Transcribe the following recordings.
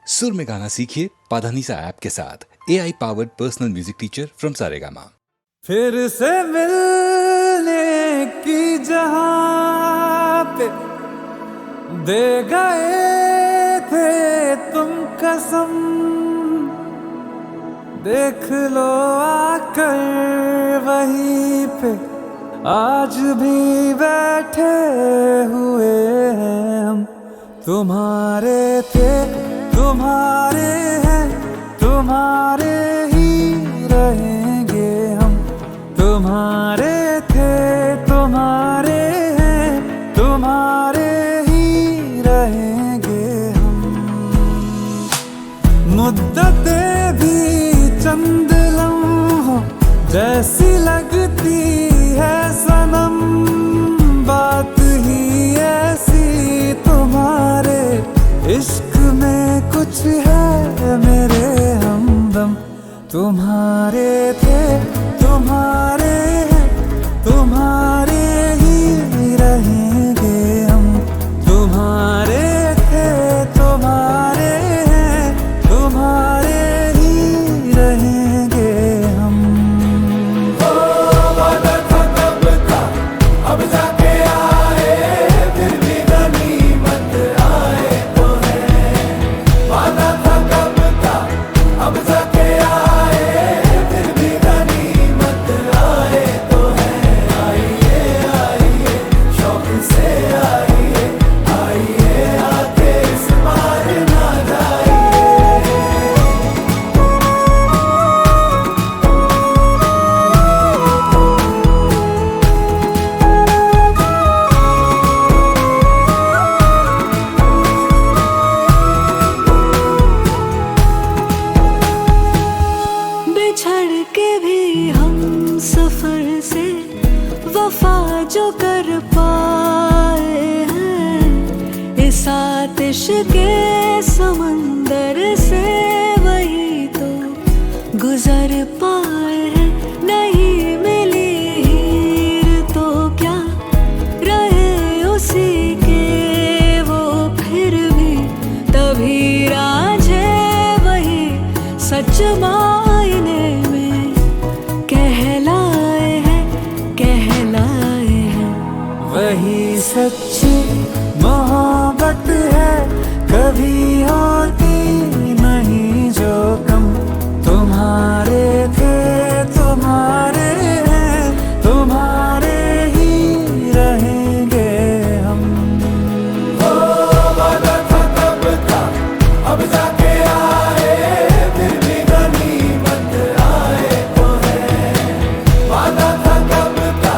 सुर में गाना सीखिए पाधानीसा ऐप के साथ। AI powered personal music teacher from Saregama. फिर से मिलने की जहां पे दे गए थे तुम कसम, देख लो आकर वहीं पे आज भी बैठे हुए हैं हम। तुम्हारे थे तुम्हारे हैं, तुम्हारे ही रहेंगे हम। तुम्हारे थे तुम्हारे हैं, तुम्हारे ही रहेंगे हम। मुद्दतें भी चंद लम्हों जैसी लगती है सनम, बात ही ऐसी तुम्हारे इश्क में कुछ है मेरे हमदम। तुम्हारे थे तुम्हारे हैं, तुम्हारे ही रहेंगे हम। तुम्हारे थे तुम्हारे हैं, तुम्हारे ही रहेंगे हम। वादा था कब का अब जाके आए, फिर भी गनीमत आए तो है। वादा था कब का अब जाके आए, फिर भी गनीमत आए तो है। आइए आइए शौक से आइए, आइए आके इस बार ना जाइए। बिछड़ के भी हम सफर से वफा जो कर पाए हैं, इस आतिश के समंदर से वही तो गुजर पाए हैं। नहीं मिली हीर तो क्या रहे उसी के वो, फिर भी तभी राझे वही सच मायने में कहलाए हैं, कहलाए हैं। वही सच्ची मोहब्बत है, कभी होती नहीं जो कम। तुम्हारे थे तुम्हारे हैं, तुम्हारे ही रहेंगे हम। वादा था कब का अब जाके आए, फिर भी गनीमत आए तो है। वादा था कब का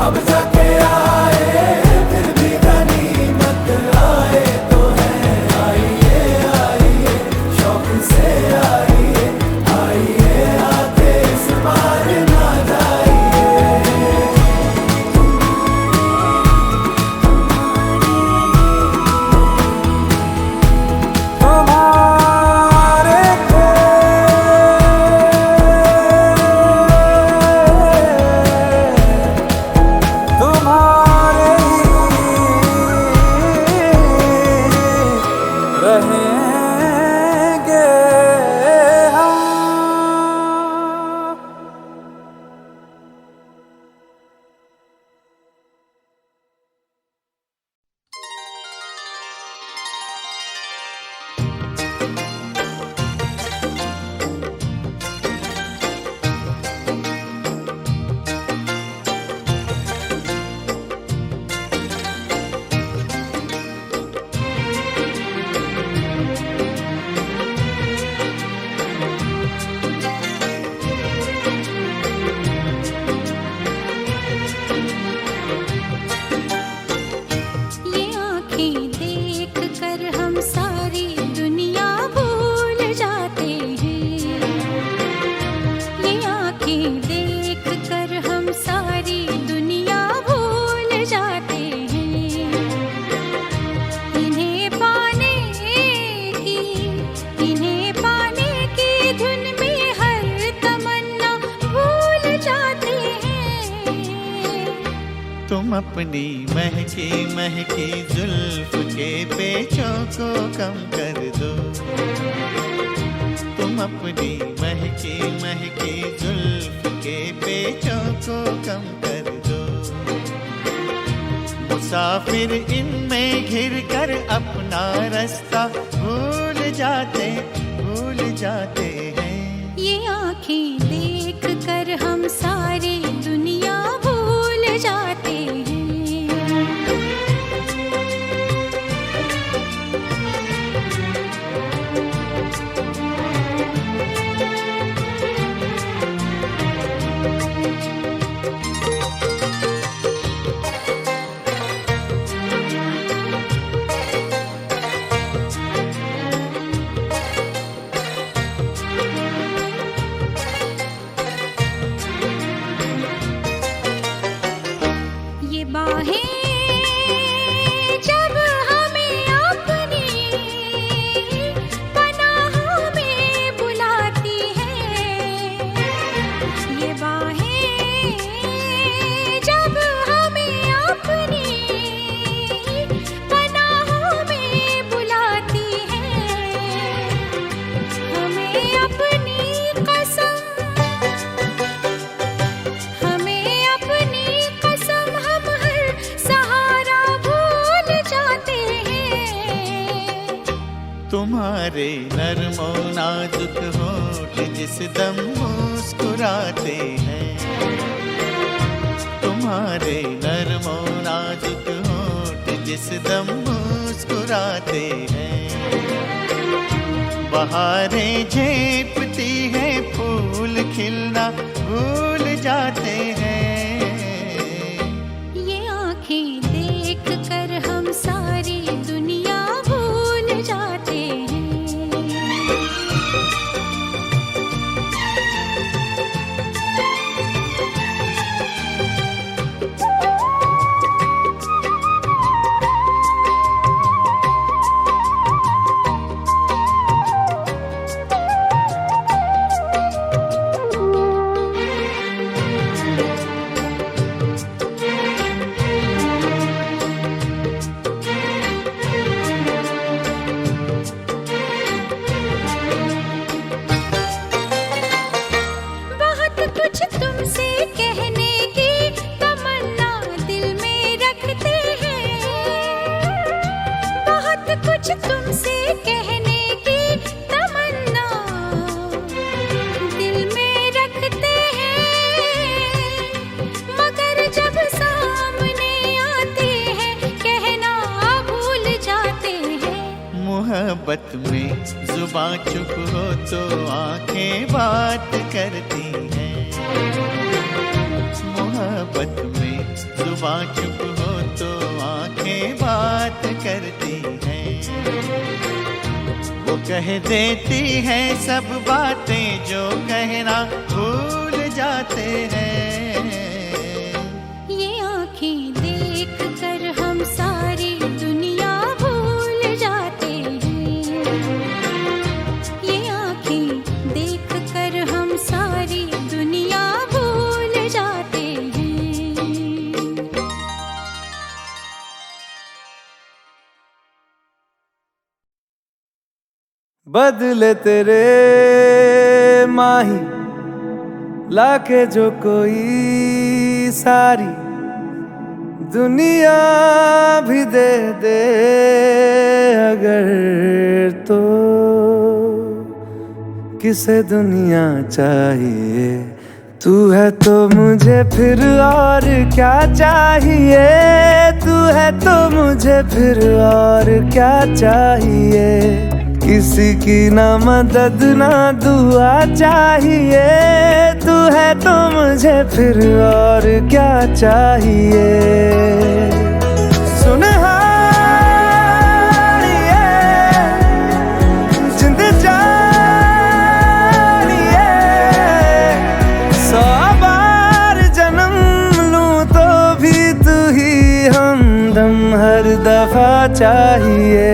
अब जाके आए, फिर भी गनीमत आए तो है। आइए आइए शौक से आइए, आइए आके इस बार ना जाइए। तुम्हारे थे तुम्हारे ही रहेंगे हम। ये आँखें देख कर हम सारी दुनिया भूल जाते हैं। ये आँखें देख कर हम सारी दुनिया भूल जाते हैं। इन्हें पाने की धुन में हर तमन्ना भूल जाते हैं। तुम अपनी महकी महकी जुल्फ के पेचों को कम कर दो। अपनी महके महके जुल्फ के पेचों को कम कर दो। मुसाफिर इनमें घिर कर अपना रास्ता भूल जाते हैं। ये आँखें देख कर हम सारी दुनिया भूल जाते हैं। तुम्हारे नरमो नाजुक होठ जिस दम मुस्कुराते हैं। तुम्हारे नरमो नाजुक होठ जिस दम मुस्कुराते हैं। बहारें झेपती हैं फूल खिलना भूल जाते हैं। ये आँखें देख कर हम सारी दुनिया भूल जाते हैं। तुमसे कहने की तमन्ना दिल में रखते हैं, मगर जब सामने आते हैं कहना भूल जाते हैं। मोहब्बत में जुबां चुप हो तो आंखें बात करती हैं। मोहब्बत में जुबां चुप हो तो आंखें बात करती हैं। वो कह देती है सब बातें जो कहना भूल जाते हैं। ये आँखें देख कर हम सारी दुनिया भूल जाते हैं। ये आँखें देख कर हम सारी दुनिया भूल जाते हैं। बदले तेरे माही लाके जो कोई सारी दुनिया भी दे दे अगर, तो किसे दुनिया चाहिए। तू है तो मुझे फिर और क्या चाहिए। तू है तो मुझे फिर और क्या चाहिए। किसी की ना मदद ना दुआ चाहिए। तू है तो मुझे फिर और क्या चाहिए। सुनहारिए जिंद जानिए, 100 बार जन्म लूं तो भी तू ही हमदम हर दफा चाहिए।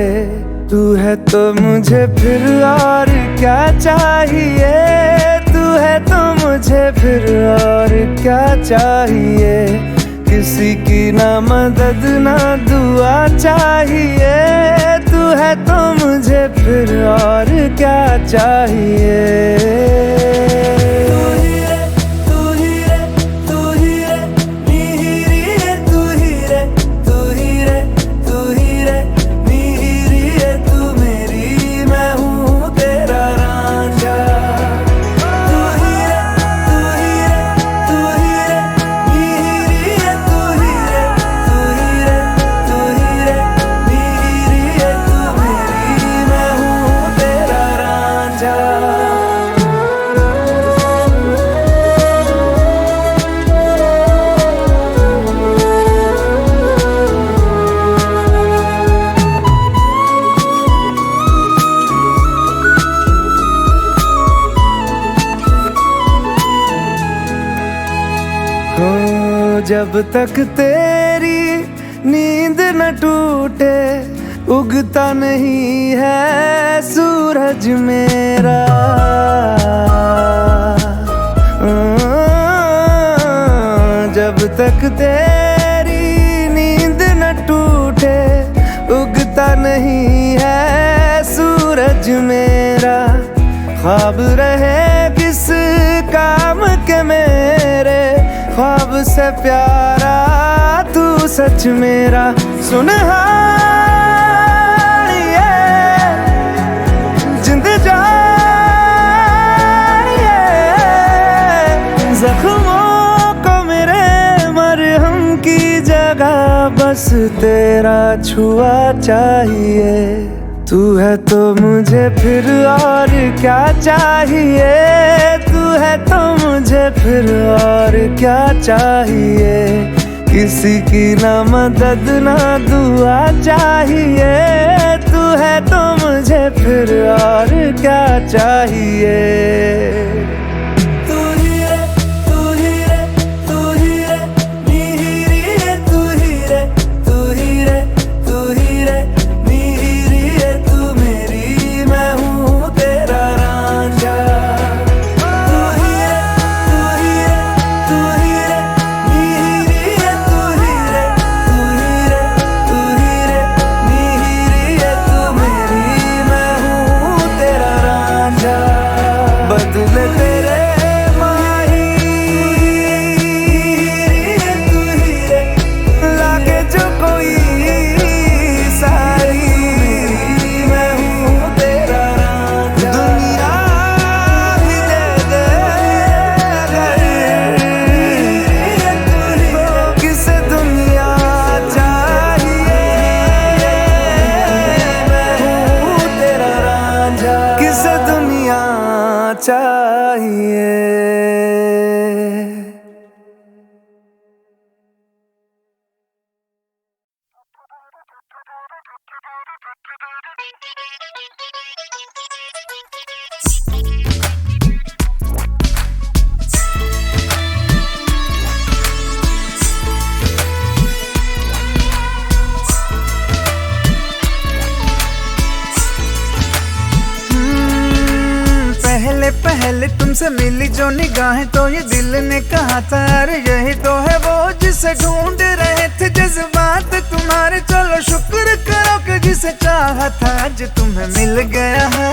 तू है तो मुझे फिर और क्या चाहिए। तू है तो मुझे फिर और क्या चाहिए। किसी की ना मदद ना दुआ चाहिए। तू है तो मुझे फिर और क्या चाहिए। जब तक तेरी नींद न टूटे उगता नहीं है सूरज मेरा। जब तक तेरी नींद न टूटे उगता नहीं है सूरज मेरा। ख्वाब रहे किस काम के मेरे, ख्वाब से प्यारा तू सच मेरा। सुन जिंद जानिए जख्मों को मेरे मरहम की जगह बस तेरा छुआ चाहिए। तू है तो मुझे फिर और क्या चाहिए। तू है तो मुझे फिर और क्या चाहिए। किसी की ना मदद ना दुआ चाहिए। तू है तो मुझे फिर और क्या चाहिए। पहले तुमसे मिली जो निगाहें तो ये दिल ने कहा था अरे यही तो है वो जिसे ढूंढ रहे थे जज्बात तुम्हारे। चलो शुक्र करो कि जिसे चाहा था आज तुम्हें मिल गया है।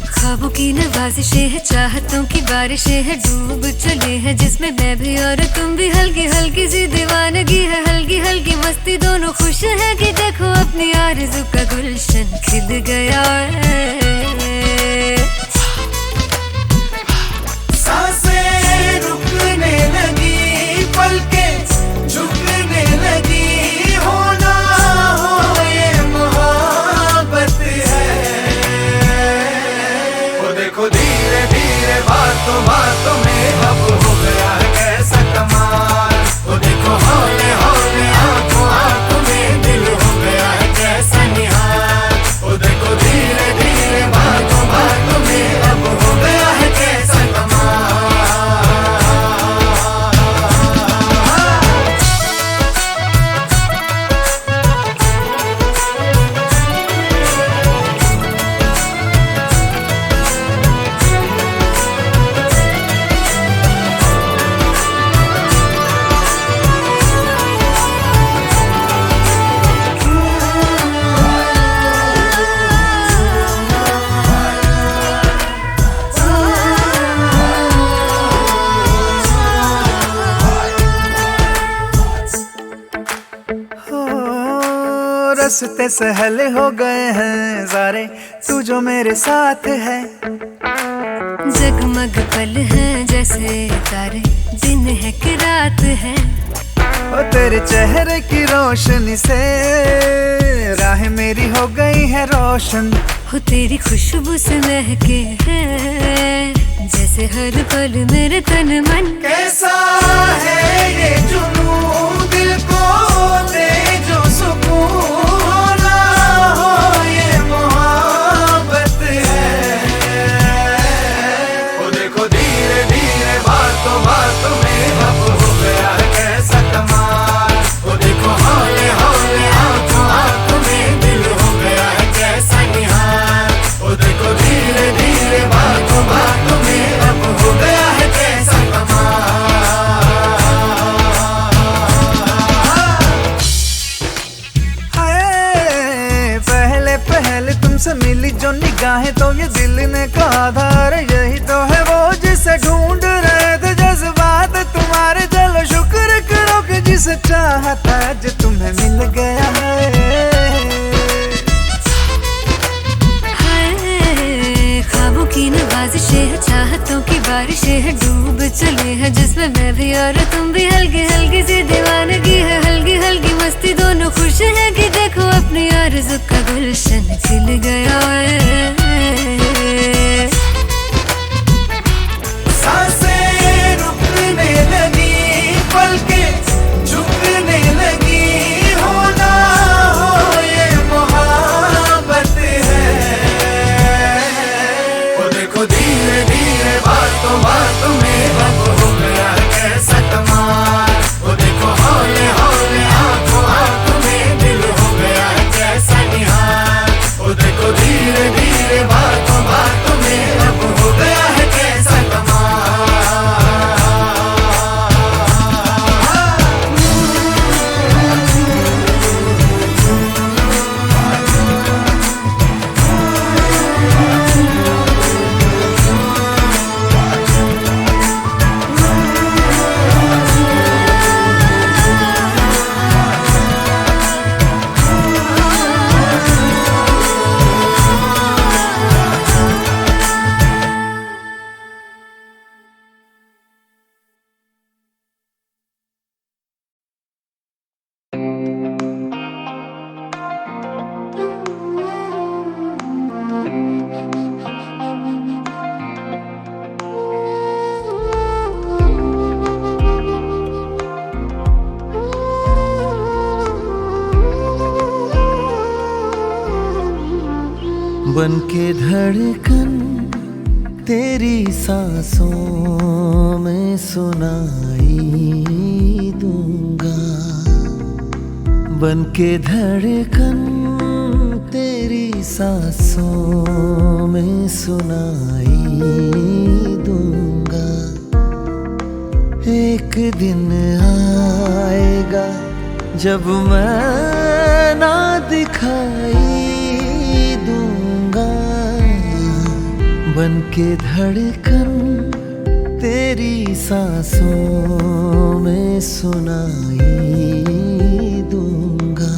ख्वाबों की नवाजिशें है, चाहतों की बारिशें है, डूब चले हैं जिसमें मैं भी और तुम भी। हल्की हल्की सी दीवानगी है, हल्की हल्की मस्ती, दोनों खुश है कि देखो अपनी आरज़ू का गुलशन खिल गया है। सांसें रुकने लगी, पलकें झुकने लगी, होना हो ये मोहब्बत है। वो देखो धीरे धीरे बातों बातों में अब हो गया है कैसा कमाल। वो देखो हौले हौले आंखों आंखों में दिल हो गया है कैसा निहाल। वो देखो धीरे धीरे बातों रास्ते सहले हो गए हैं सारे, तू जो मेरे साथ है। जगमग पल है जैसे तारे, दिन है कि रात है। ओ तेरे चेहरे की रोशनी से राह मेरी हो गई है रोशन। हो तेरी खुशबू से महके है जैसे हर पल मेरे तन मन। कैसा है ये जुनून दिल को दे जो सुकून, ना हो ये मोहब्बत है। वो देखो धीरे धीरे बातों बातों में अब हो गया है कैसा कमाल। वो देखो हौले हौले आंखों आंखों में दिल हो गया है कैसा निहाल। वो देखो धीरे धीरे बातों बातों में अब हो गया है कैसा कमाल। हाय पहले पहले तुमसे मिली जो निगाहें, तो ये दिल ने कहा था अरे यही तो है वो जिसे ढूंढ रहे थे जज्बात तुम्हारे। चलो शुक्र करो कि जिसे चाहता आज तुम्हें मिल गया है। ख्वाबों की नवाजिशें है, चाहतों की बारिशें है, डूब चले हैं जिसमें मैं भी और तुम भी। हल्की हल्की सी दीवानगी है, हल्की हल्की मस्ती, दोनों खुश हैं कि देखो अपनी आरज़ू का गुलशन खिल गया है। सांसें रुकने लगी, पलकें झुकने लगी, होना हो ये मोहब्बत है। वो देखो धीरे धीरे बातों बातों में अब हो गया है कैसा कमाल। वो देखो हौले हौले आंखों आंखों में दिल हो गया है कैसा निहाल। वो देखो धीरे धीरे बातों बातों में अब हो गया है कैसा कमाल। बन के धड़कन तेरी सांसों में सुनाई दूंगा। बन के धड़कन तेरी सांसों में सुनाई दूंगा। एक दिन आएगा जब मैं ना दिखाई दूंगा। बन के धड़कन तेरी सांसों में सुनाई दूंगा।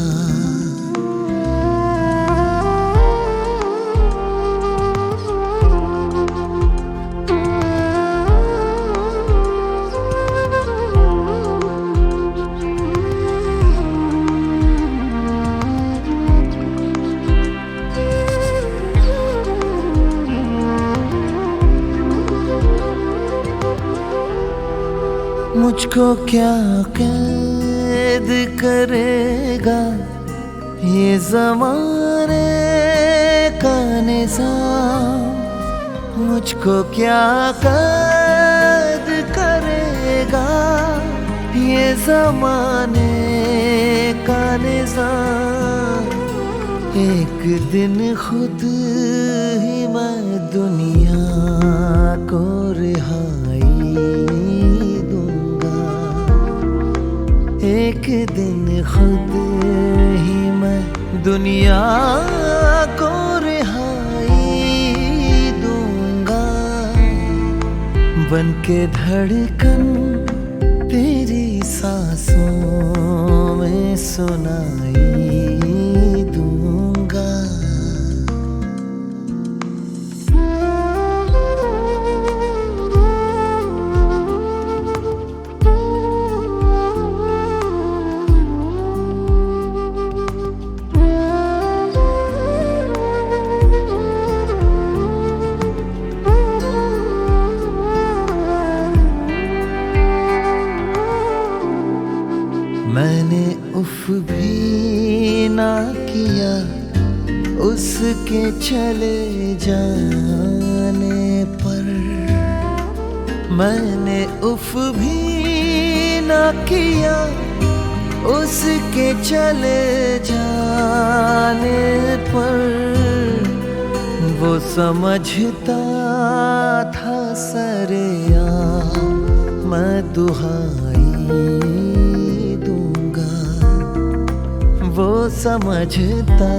मुझको क्या कैद करेगा ये ज़माने का निज़ाम। मुझको क्या कैद करेगा ये ज़माने का निज़ाम। एक दिन खुद ही मैं दुनिया को रिहाई दूंगा। एक दिन खुद ही मैं दुनिया को रिहाई दूंगा। बन के धड़कन तेरी सांसों में सुनाई किया उसके चले जाने पर, मैंने उफ भी ना किया उसके चले जाने पर। वो समझता था सरेआम मैं दुहाई दूंगा, वो समझता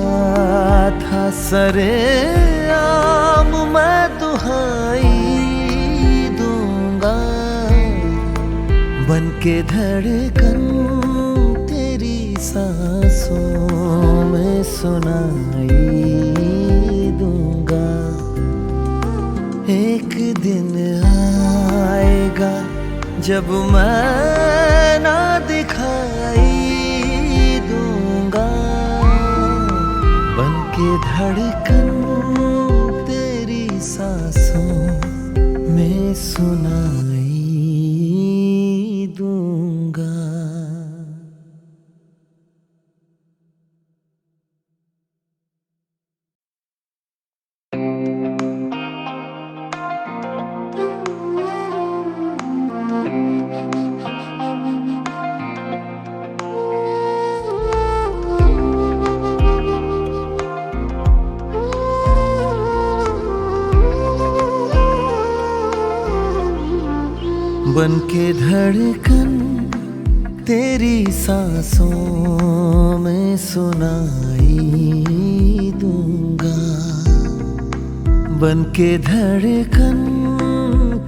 था सरेआम मैं दुहाई दूंगा। बन के धड़कन तेरी सांसों में सुनाई दूंगा। एक दिन आएगा जब मैं ना दिखाई दूंगा, बन के धड़कन तेरी सांसों में सुनाई दूंगा। बन के धड़कन तेरी सांसों में सुनाई दूंगा, बन के धड़कन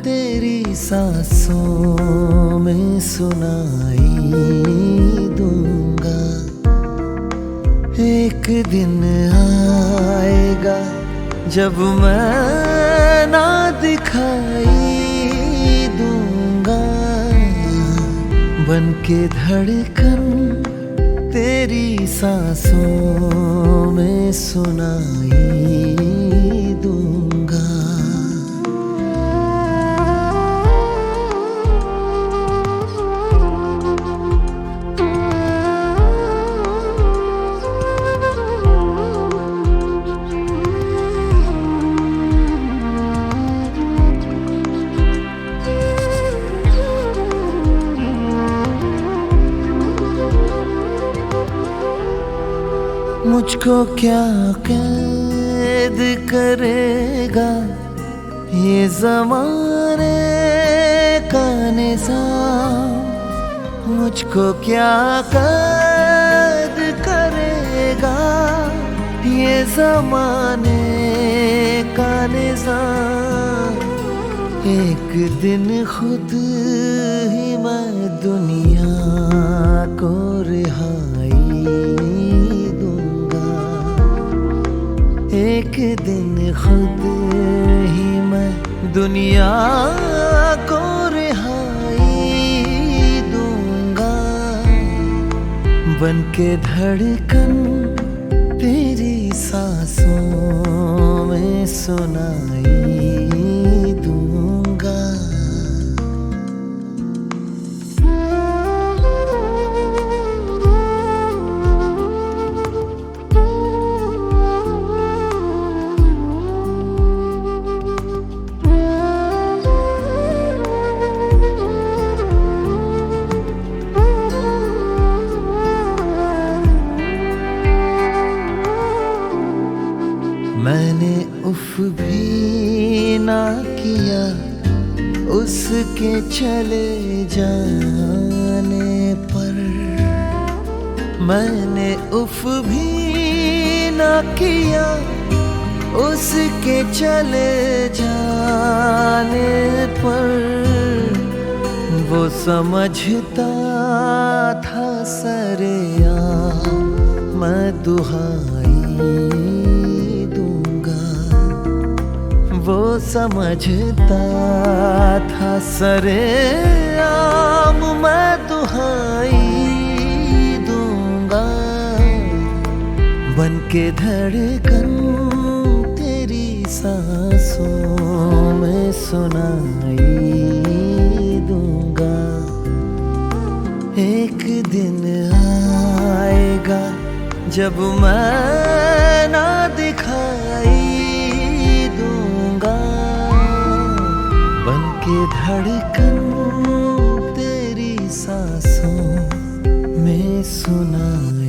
तेरी सांसों में सुनाई दूंगा। एक दिन आएगा जब मैं ना दिखाई दूंगा, बन के धड़कन तेरी सांसों में सुनाई दूंगा। मुझको क्या कैद करेगा ये ज़माने का निज़ाम, मुझको क्या कैद करेगा ये ज़माने का निज़ाम। एक दिन खुद ही मैं दुनिया को रिहाई, एक दिन खुद ही मैं दुनिया को रिहाई दूंगा, बन के धड़कन तेरी सांसों में सुनाई दूंगा। मैंने उफ भी ना किया उसके चले जाने पर, मैंने उफ भी ना किया उसके चले जाने पर। वो समझता था सरेआम मैं दुहाई दूंगा, वो समझता था सरेआम मैं दुहाई दूंगा। बन के धड़कन तेरी सांसों में सुनाई दूंगा। एक दिन आएगा जब मैं ना दिखाई दूंगा, बन के धड़कन तेरी सांसों में सुनाई